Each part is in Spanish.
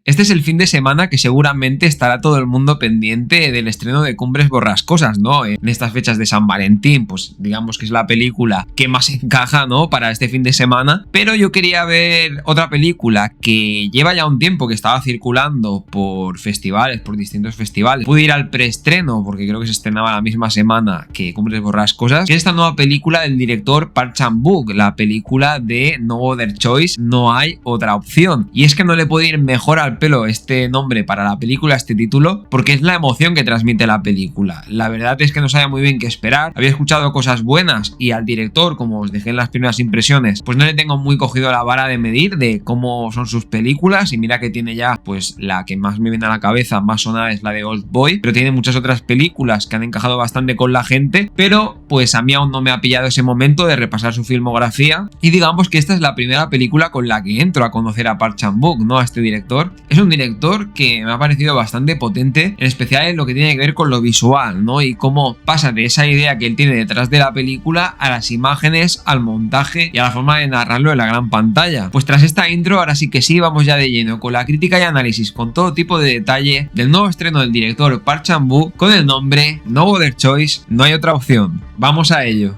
Este es el fin de semana que seguramente estará todo el mundo pendiente del estreno de Cumbres Borrascosas, ¿no? En estas fechas de San Valentín, pues digamos que es la película que más encaja, ¿no? Para este fin de semana. Pero yo quería ver otra película que lleva ya un tiempo que estaba circulando por festivales, por distintos festivales. Pude ir al preestreno porque creo que se estrenaba la misma semana que Cumbres Borrascosas, que es esta nueva película del director Park Chan-wook, la película de No Other Choice, no hay otra opción. Y es que no le puede ir mejor al pelo este nombre para la película, este título, porque es la emoción que transmite la película. La verdad es que no sabía muy bien qué esperar, había escuchado cosas buenas y al director, como os dejé en las primeras impresiones, pues no le tengo muy cogido la vara de medir de cómo son sus películas, y mira que tiene ya, pues la que más me viene a la cabeza, más sonada, es la de Old Boy, pero tiene muchas otras películas que han encajado bastante con la gente, pero pues a mí aún no me ha pillado ese momento de repasar su filmografía, y digamos que esta es la primera película con la que entro a conocer a Park Chan-wook, ¿no? A este director. Es un director que me ha parecido bastante potente, en especial en lo que tiene que ver con lo visual, ¿no? Y cómo pasa de esa idea que él tiene detrás de la película a las imágenes, al montaje y a la forma de narrarlo en la gran pantalla. Pues tras esta intro, ahora sí que sí, vamos ya de lleno con la crítica y análisis con todo tipo de detalle del nuevo estreno del director Park Chan-wook con el nombre No Other Choice, no hay otra opción. Vamos a ello.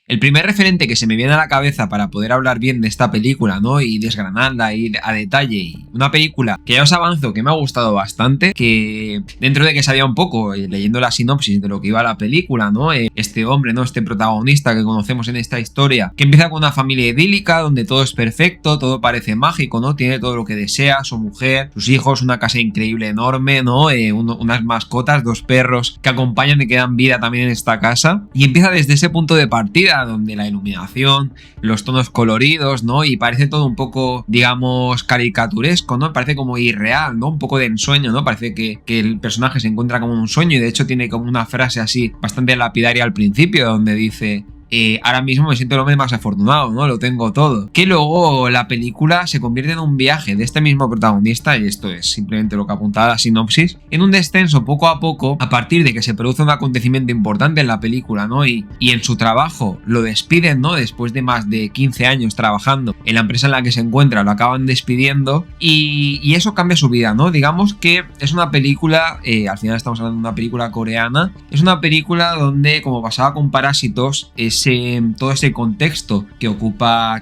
El primer referente que se me viene a la cabeza para poder hablar bien de esta película, ¿no? Y desgranarla, ir a detalle, y una película que ya os avanzo que me ha gustado bastante, que dentro de que sabía un poco, leyendo la sinopsis de lo que iba la película, ¿no? Este hombre, ¿no? Este protagonista que conocemos en esta historia, que empieza con una familia idílica, donde todo es perfecto, todo parece mágico, ¿no? Tiene todo lo que desea, su mujer, sus hijos, una casa increíble, enorme, ¿no? Unas mascotas, 2 perros que acompañan y que dan vida también en esta casa, y empieza desde ese punto de partida, donde la iluminación, los tonos coloridos, ¿no? Y parece todo un poco, digamos, caricaturesco, ¿no? Parece como irreal, ¿no? Un poco de ensueño, ¿no? Parece que el personaje se encuentra como en un sueño, y de hecho tiene como una frase así bastante lapidaria al principio, donde dice: ahora mismo me siento el hombre más afortunado, ¿no? Lo tengo todo. Que luego la película se convierte en un viaje de este mismo protagonista, y esto es simplemente lo que apuntaba la sinopsis, en un descenso poco a poco, a partir de que se produce un acontecimiento importante en la película, ¿no? Y en su trabajo lo despiden, ¿no? Después de más de 15 años trabajando en la empresa en la que se encuentra, lo acaban despidiendo, y eso cambia su vida, ¿no? Digamos que es una película, al final estamos hablando de una película coreana, es una película donde, como pasaba con Parásitos, todo ese contexto que ocupa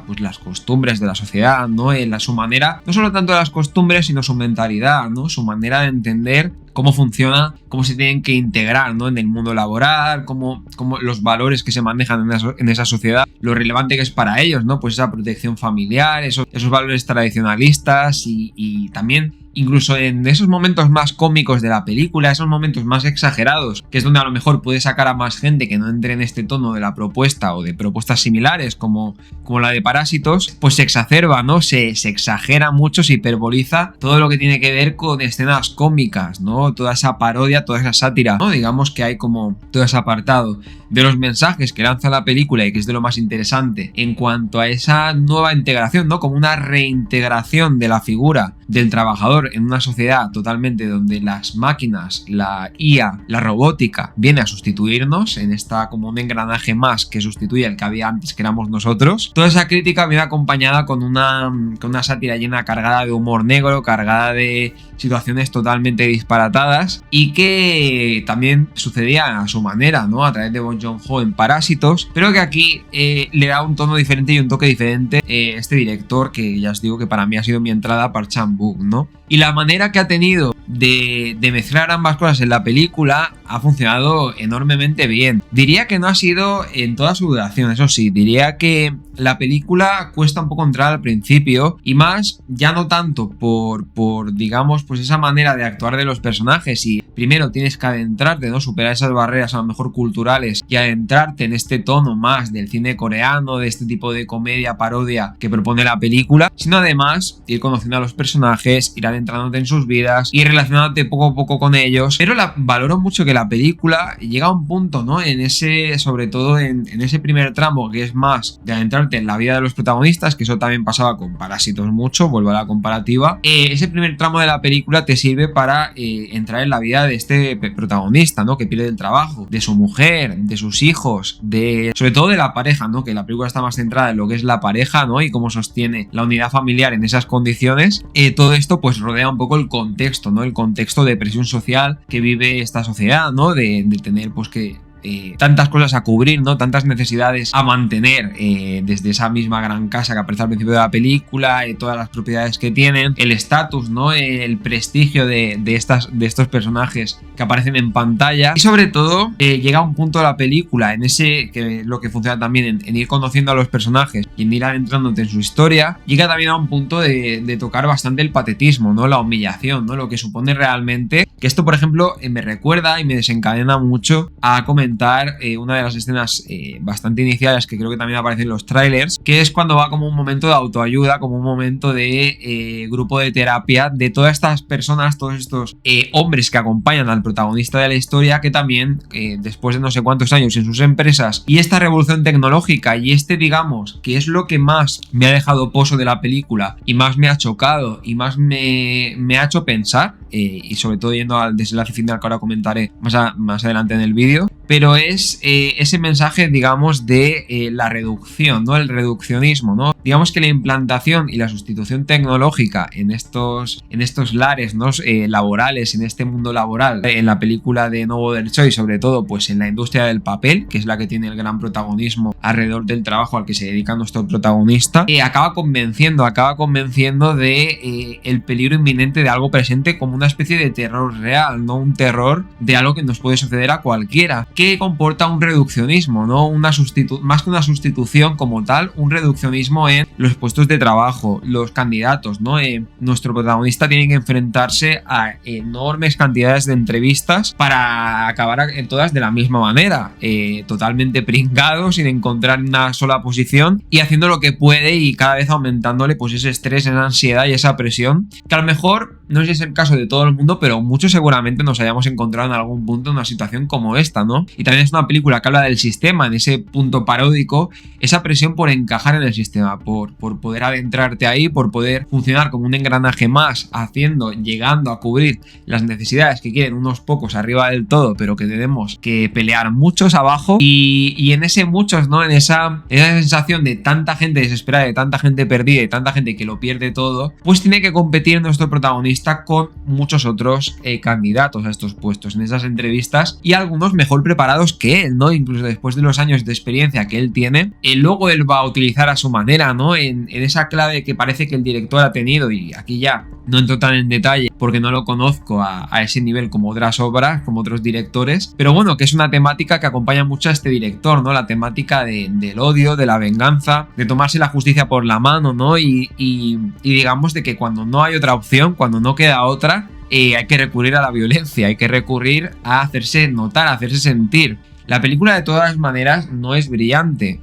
pues las costumbres de la sociedad, ¿no? Su manera, no solo tanto de las costumbres, sino su mentalidad, ¿no? Su manera de entender cómo funciona, cómo se tienen que integrar, ¿no? En el mundo laboral, cómo los valores que se manejan en esa sociedad, lo relevante que es para ellos, ¿no? Pues esa protección familiar, esos valores tradicionalistas, y también incluso en esos momentos más cómicos de la película, esos momentos más exagerados, que es donde a lo mejor puede sacar a más gente que no entre en este tono de la propuesta o de propuestas similares como la de Parásitos, pues se exacerba, ¿no? Se exagera mucho, se hiperboliza todo lo que tiene que ver con escenas cómicas, ¿no? Toda esa parodia, toda esa sátira, ¿no? Digamos que hay como todo ese apartado de los mensajes que lanza la película, y que es de lo más interesante en cuanto a esa nueva integración, ¿no? Como una reintegración de la figura del trabajador en una sociedad totalmente donde las máquinas, la IA, la robótica viene a sustituirnos, en esta como un engranaje más que sustituye al que había antes, que éramos nosotros. Toda esa crítica viene acompañada con una sátira llena, cargada de humor negro, cargada de situaciones totalmente disparatadas, y que también sucedía a su manera, ¿no? A través de Bong Joon-ho en Parásitos, pero que aquí le da un tono diferente y un toque diferente este director, que ya os digo que para mí ha sido mi entrada a Park Chan-wook, ¿no? Y la manera que ha tenido de mezclar ambas cosas en la película ha funcionado enormemente bien. Diría que no ha sido en toda su duración, eso sí, diría que la película cuesta un poco entrar al principio, y más ya no tanto por digamos, pues esa manera de actuar de los personajes, y primero tienes que adentrarte, ¿no? Superar esas barreras a lo mejor culturales y adentrarte en este tono más del cine coreano, de este tipo de comedia, parodia que propone la película, sino además ir conociendo a los personajes, ir adentrándote en sus vidas, ir relacionándote poco a poco con ellos. Pero valoro mucho que la película llega a un punto, ¿no? Sobre todo en ese primer tramo, que es más de adentrarte centrarte en la vida de los protagonistas, que eso también pasaba con Parásitos mucho, vuelvo a la comparativa. Ese primer tramo de la película te sirve para entrar en la vida de este protagonista, ¿no? Que pierde el trabajo, de su mujer, de sus hijos, sobre todo de la pareja, ¿no? Que la película está más centrada en lo que es la pareja, ¿no? Y cómo sostiene la unidad familiar en esas condiciones. Todo esto pues rodea un poco el contexto, ¿no? El contexto de presión social que vive esta sociedad, ¿no? De tener pues que tantas cosas a cubrir, ¿no? Tantas necesidades a mantener desde esa misma gran casa que aparece al principio de la película, todas las propiedades que tienen, el estatus, ¿no? El prestigio de estos personajes que aparecen en pantalla y sobre todo llega un punto de la película en ese que lo que funciona también en ir conociendo a los personajes y en ir adentrándote en su historia, llega también a un punto de tocar bastante el patetismo, ¿no? La humillación, ¿no? Lo que supone realmente, que esto por ejemplo me recuerda y me desencadena mucho a comentar una de las escenas bastante iniciales que creo que también aparecen en los trailers, que es cuando va como un momento de autoayuda, como un momento de grupo de terapia de todas estas personas, todos estos hombres que acompañan al protagonista de la historia, que también después de no sé cuántos años en sus empresas y esta revolución tecnológica y digamos que es lo que más me ha dejado pozo de la película y más me ha chocado y más me ha hecho pensar, y sobre todo yendo al desenlace final que ahora comentaré más adelante en el vídeo, pero es ese mensaje, digamos, de la reducción, ¿no? El reduccionismo, ¿no? Digamos que la implantación y la sustitución tecnológica en estos lares, ¿no? Laborales, en este mundo laboral, en la película de No Other Choice, sobre todo, pues en la industria del papel, que es la que tiene el gran protagonismo alrededor del trabajo al que se dedica nuestro protagonista, acaba convenciendo de el peligro inminente de algo presente como una especie de terror real, ¿no? Un terror de algo que nos puede suceder a cualquiera, que comporta un reduccionismo, ¿no? Más que una sustitución como tal, un reduccionismo en los puestos de trabajo, los candidatos, ¿no? Nuestro protagonista tiene que enfrentarse a enormes cantidades de entrevistas para acabar todas de la misma manera, totalmente pringado, sin encontrar una sola posición y haciendo lo que puede y cada vez aumentándole pues ese estrés, esa ansiedad y esa presión, que a lo mejor no es el caso de todo el mundo, pero muchos seguramente nos hayamos encontrado en algún punto en una situación como esta, ¿no? Y también es una película que habla del sistema, en ese punto paródico, esa presión por encajar en el sistema, por poder adentrarte ahí, por poder funcionar como un engranaje más, llegando a cubrir las necesidades que quieren unos pocos arriba del todo, pero que tenemos que pelear muchos abajo, y en ese muchos, ¿no? En esa sensación de tanta gente desesperada, de tanta gente perdida, de tanta gente que lo pierde todo, pues tiene que competir nuestro protagonista con muchos otros candidatos a estos puestos en esas entrevistas, y algunos mejor preparados que él, ¿no? Incluso después de los años de experiencia que él tiene, luego él va a utilizar a su manera, ¿no? En esa clave que parece que el director ha tenido, y aquí ya no entro tan en detalle porque no lo conozco a ese nivel como otras obras, como otros directores, pero bueno, que es una temática que acompaña mucho a este director, ¿no? La temática del odio, de la venganza, de tomarse la justicia por la mano, ¿no? Y digamos de que cuando no hay otra opción, cuando no queda otra, hay que recurrir a la violencia, hay que recurrir a hacerse notar, a hacerse sentir. La película de todas maneras no es brillante,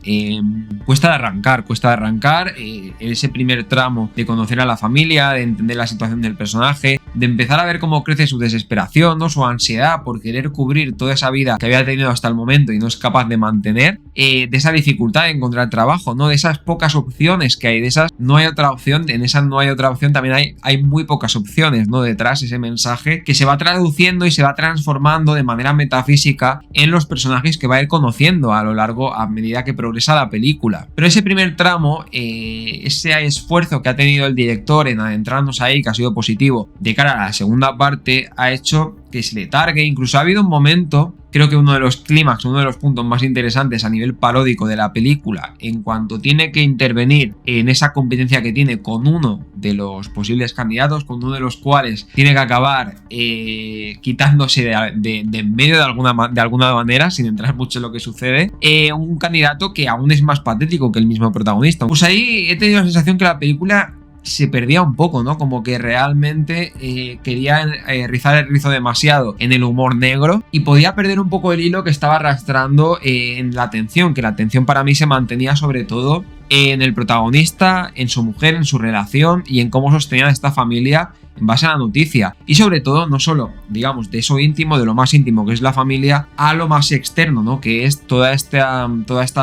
cuesta de arrancar ese primer tramo de conocer a la familia, de entender la situación del personaje, de empezar a ver cómo crece su desesperación, ¿no? Su ansiedad por querer cubrir toda esa vida que había tenido hasta el momento y no es capaz de mantener, de esa dificultad de encontrar trabajo, ¿no? De esas pocas opciones que hay, de esas no hay otra opción, en esa no hay otra opción también hay muy pocas opciones, ¿no? Detrás ese mensaje que se va traduciendo y se va transformando de manera metafísica en los personajes que va a ir conociendo a lo largo, a medida que progresa la película. Pero ese primer tramo, ese esfuerzo que ha tenido el director en adentrarnos ahí, que ha sido positivo, de cara a la segunda parte, ha hecho que se le targue. Incluso ha habido un momento, creo que uno de los clímax, uno de los puntos más interesantes a nivel paródico de la película, en cuanto tiene que intervenir en esa competencia que tiene con uno de los posibles candidatos, con uno de los cuales tiene que acabar quitándose de en medio de alguna manera, sin entrar mucho en lo que sucede, un candidato que aún es más patético que el mismo protagonista. Pues ahí he tenido la sensación que la película se perdía un poco, ¿no? Como que realmente quería rizar el rizo demasiado en el humor negro y podía perder un poco el hilo que estaba arrastrando en la atención, que la atención para mí se mantenía sobre todo en el protagonista, en su mujer, en su relación y en cómo sostenían esta familia en base a la noticia. Y sobre todo, no solo, digamos, de eso íntimo, de lo más íntimo que es la familia, a lo más externo, ¿no? Que es toda esta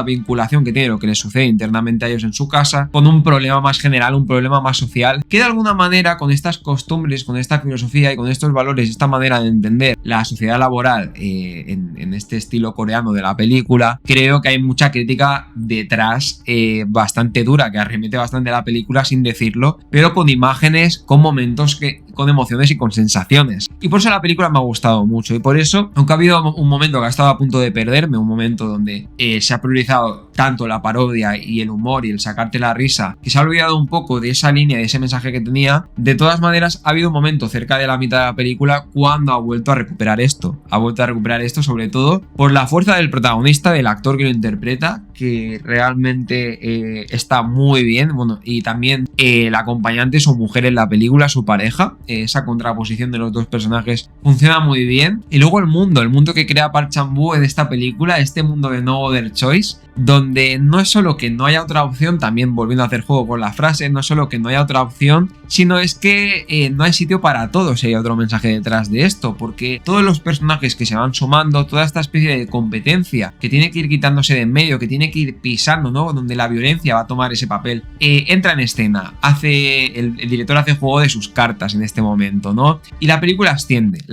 vinculación que tiene lo que les sucede internamente a ellos en su casa, con un problema más general, un problema más social, que de alguna manera con estas costumbres, con esta filosofía y con estos valores, esta manera de entender la sociedad laboral en este estilo coreano de la película, creo que hay mucha crítica detrás bastante dura, que arremete bastante a la película sin decirlo, pero con imágenes, con momentos con emociones y con sensaciones. Y por eso la película me ha gustado mucho. Y por eso, aunque ha habido un momento que ha estado a punto de perderme, un momento donde se ha priorizado tanto la parodia y el humor y el sacarte la risa, que se ha olvidado un poco de esa línea, de ese mensaje que tenía, de todas maneras ha habido un momento cerca de la mitad de la película cuando ha vuelto a recuperar esto. Ha vuelto a recuperar esto sobre todo por la fuerza del protagonista, del actor que lo interpreta, que realmente está muy bien. Bueno, y también el acompañante, su mujer en la película, su pareja, esa contraposición de los dos personajes funciona muy bien. Y luego el mundo que crea Park Chan-wook en esta película, este mundo de No Other Choice, donde no es solo que no haya otra opción, también volviendo a hacer juego con la frase, no es solo que no haya otra opción, sino es que no hay sitio para todos. Y hay otro mensaje detrás de esto, porque todos los personajes que se van sumando, toda esta especie de competencia que tiene que ir quitándose de en medio, que tiene que ir pisando, ¿no? Donde la violencia va a tomar ese papel, entra en escena, el director hace juego de sus cartas en este momento, ¿no? Y la película asciende,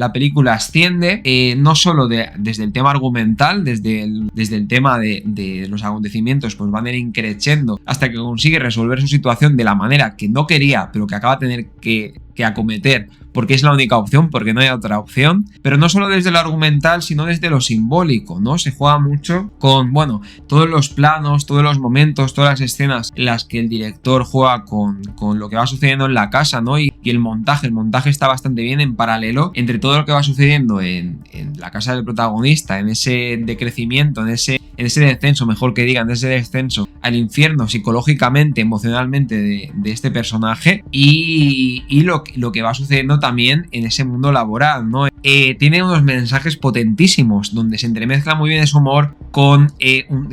no solo desde el tema argumental, desde el tema de los acontecimientos, pues van a ir increciendo hasta que consigue resolver su situación de la manera que no quería, pero que acaba de tener que acometer, porque es la única opción, porque no hay otra opción. Pero no solo desde lo argumental, sino desde lo simbólico, ¿no? Se juega mucho con, bueno, todos los planos, todos los momentos, todas las escenas en las que el director juega con lo que va sucediendo en la casa, ¿no? Y el montaje está bastante bien en paralelo entre todo lo que va sucediendo en la casa del protagonista, en ese decrecimiento, en ese descenso, mejor que digan, de ese descenso al infierno psicológicamente, emocionalmente de este personaje, y lo que va sucediendo también en ese mundo laboral, ¿no? Tiene unos mensajes potentísimos donde se entremezcla muy bien ese humor con,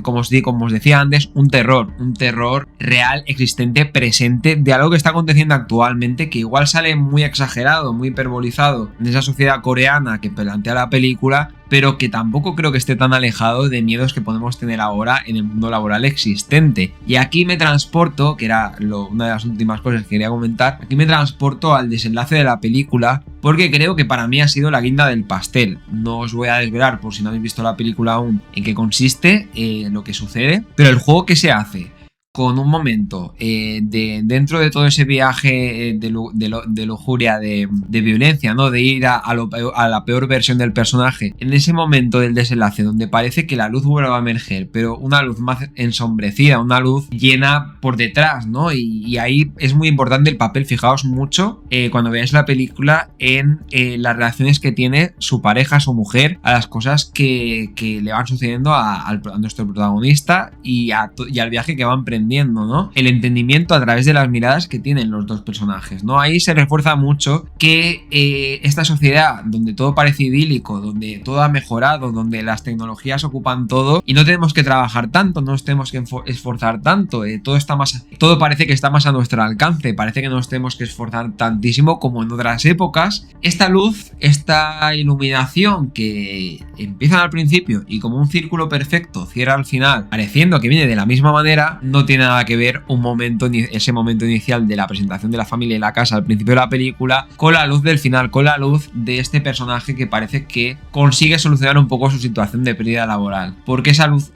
como os decía antes, un terror real, existente, presente, de algo que está aconteciendo actualmente, que igual sale muy exagerado, muy hiperbolizado en esa sociedad coreana que plantea la película, pero que tampoco creo que esté tan alejado de miedos que podemos tener ahora en el mundo laboral existente. Y aquí me transporto, que era una de las últimas cosas que quería comentar, aquí me transporto al desenlace de la película, porque creo que para mí ha sido la guinda del pastel. No os voy a desvelar, por si no habéis visto la película aún, en qué consiste lo que sucede, pero el juego que se hace con un momento dentro de todo ese viaje de lujuria, de violencia, ¿no? De ir a la peor versión del personaje, en ese momento del desenlace donde parece que la luz vuelve a emerger, pero una luz más ensombrecida, una luz llena por detrás, ¿no? Y ahí es muy importante el papel. Fijaos mucho cuando veáis la película en las relaciones que tiene su pareja, su mujer, a las cosas que le van sucediendo a nuestro protagonista y al viaje que va emprendiendo, ¿no? El entendimiento a través de las miradas que tienen los dos personajes, ¿no? Ahí se refuerza mucho que esta sociedad donde todo parece idílico, donde todo ha mejorado, donde las tecnologías ocupan todo y no tenemos que trabajar tanto, no nos tenemos que esforzar tanto, todo parece que está más a nuestro alcance, parece que no nos tenemos que esforzar tantísimo como en otras épocas. Esta luz, esta iluminación que empieza al principio y como un círculo perfecto cierra al final, pareciendo que viene de la misma manera, no tiene nada que ver ese momento inicial de la presentación de la familia y la casa al principio de la película con la luz del final, con la luz de este personaje que parece que consigue solucionar un poco su situación de pérdida laboral, porque esa luz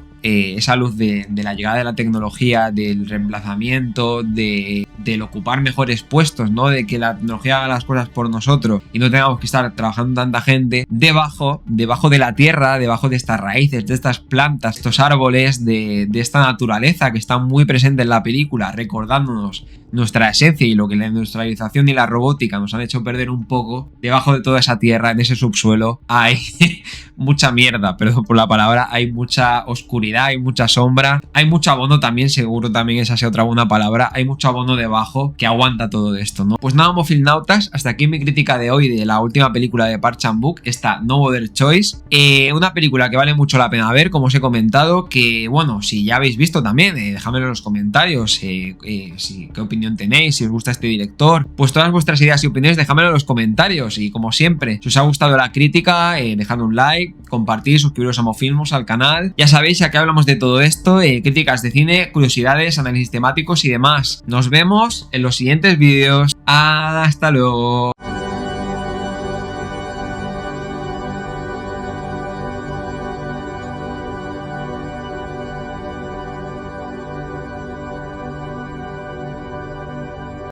de la llegada de la tecnología, del reemplazamiento, del ocupar mejores puestos, ¿no? De que la tecnología haga las cosas por nosotros y no tengamos que estar trabajando tanta gente debajo de la tierra, debajo de estas raíces, de estas plantas, estos árboles, de esta naturaleza que está muy presente en la película, recordándonos nuestra esencia y lo que la industrialización y la robótica nos han hecho perder un poco, debajo de toda esa tierra, en ese subsuelo, hay mucha mierda, perdón por la palabra, hay mucha oscuridad, hay mucha sombra, hay mucho abono también, seguro también esa sea otra buena palabra, hay mucho abono debajo que aguanta todo esto, ¿no? Pues nada, Mofilnautas, hasta aquí mi crítica de hoy de la última película de Park Chan-wook, esta No Other Choice, una película que vale mucho la pena ver, como os he comentado, que bueno, si ya habéis visto también, dejadmelo en los comentarios, qué opinión tenéis, si os gusta este director, pues todas vuestras ideas y opiniones dejadmelo en los comentarios, y como siempre, si os ha gustado la crítica, dejadme un like, compartir, suscribiros a Mofilmos, al canal, ya sabéis, aquí hablamos de todo esto, críticas de cine, curiosidades, análisis temáticos y demás. Nos vemos en los siguientes vídeos. Hasta luego.